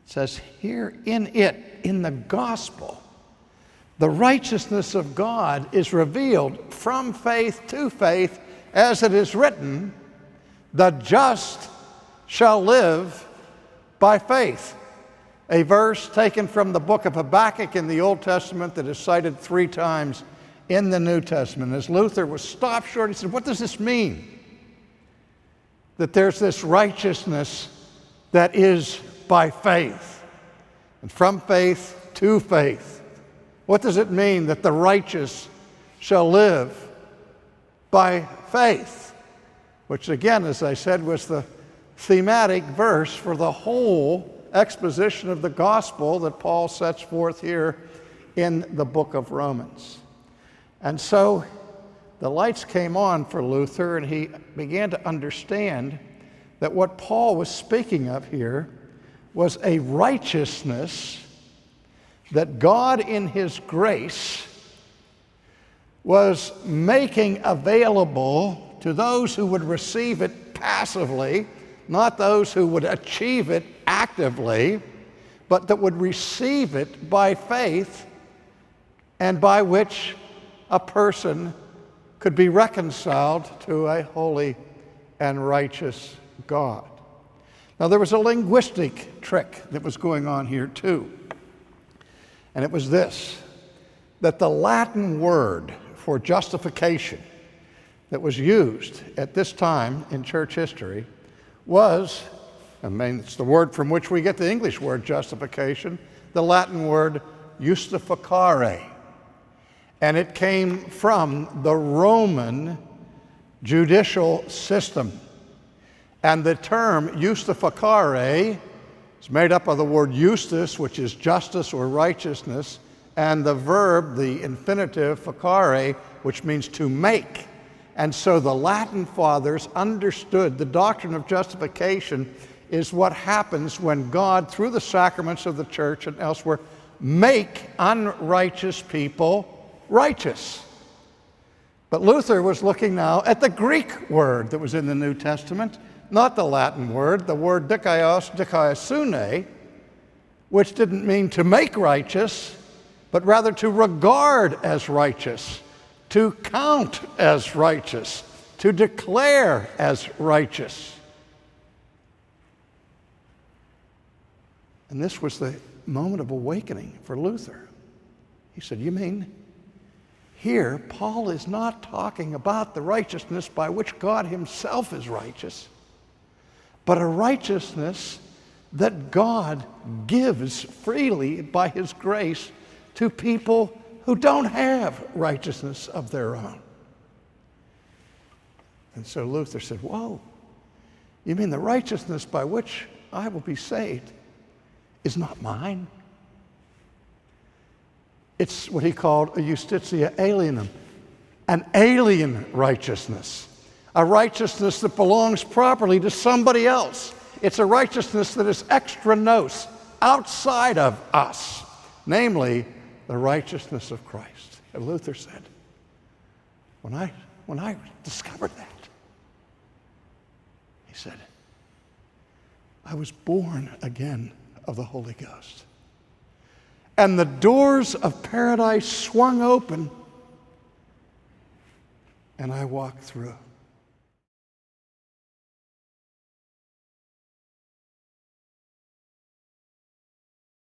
It says here in the gospel, the righteousness of God is revealed from faith to faith, as it is written, the just shall live by faith. A verse taken from the book of Habakkuk in the Old Testament that is cited 3 times in the New Testament. As Luther was stopped short, he said, what does this mean? That there's this righteousness that is by faith, and from faith to faith. What does it mean that the righteous shall live by faith? Which again, as I said, was the thematic verse for the whole exposition of the gospel that Paul sets forth here in the book of Romans. And so the lights came on for Luther, and he began to understand that what Paul was speaking of here was a righteousness that God in his grace was making available to those who would receive it passively, not those who would achieve it actively, but that would receive it by faith, and by which a person could be reconciled to a holy and righteous God. Now, there was a linguistic trick that was going on here too, and it was this, that the Latin word for justification that was used at this time in church history was, it's the word from which we get the English word justification, the Latin word justificare. And it came from the Roman judicial system. And the term justificare is made up of the word justus, which is justice or righteousness, and the verb, the infinitive, facere, which means to make. And so the Latin fathers understood the doctrine of justification is what happens when God, through the sacraments of the church and elsewhere, make unrighteous people righteous. But Luther was looking now at the Greek word that was in the New Testament, not the Latin word, the word dikaiosune, which didn't mean to make righteous, but rather to regard as righteous, to count as righteous, to declare as righteous. And this was the moment of awakening for Luther. He said, you mean here Paul is not talking about the righteousness by which God himself is righteous, but a righteousness that God gives freely by his grace to people who don't have righteousness of their own. And so Luther said, whoa, you mean the righteousness by which I will be saved is not mine? It's what he called a justitia alienum, an alien righteousness, a righteousness that belongs properly to somebody else. It's a righteousness that is extra nos, outside of us, namely the righteousness of Christ. And Luther said, when I discovered that, he said, I was born again of the Holy Ghost. And the doors of paradise swung open, and I walked through.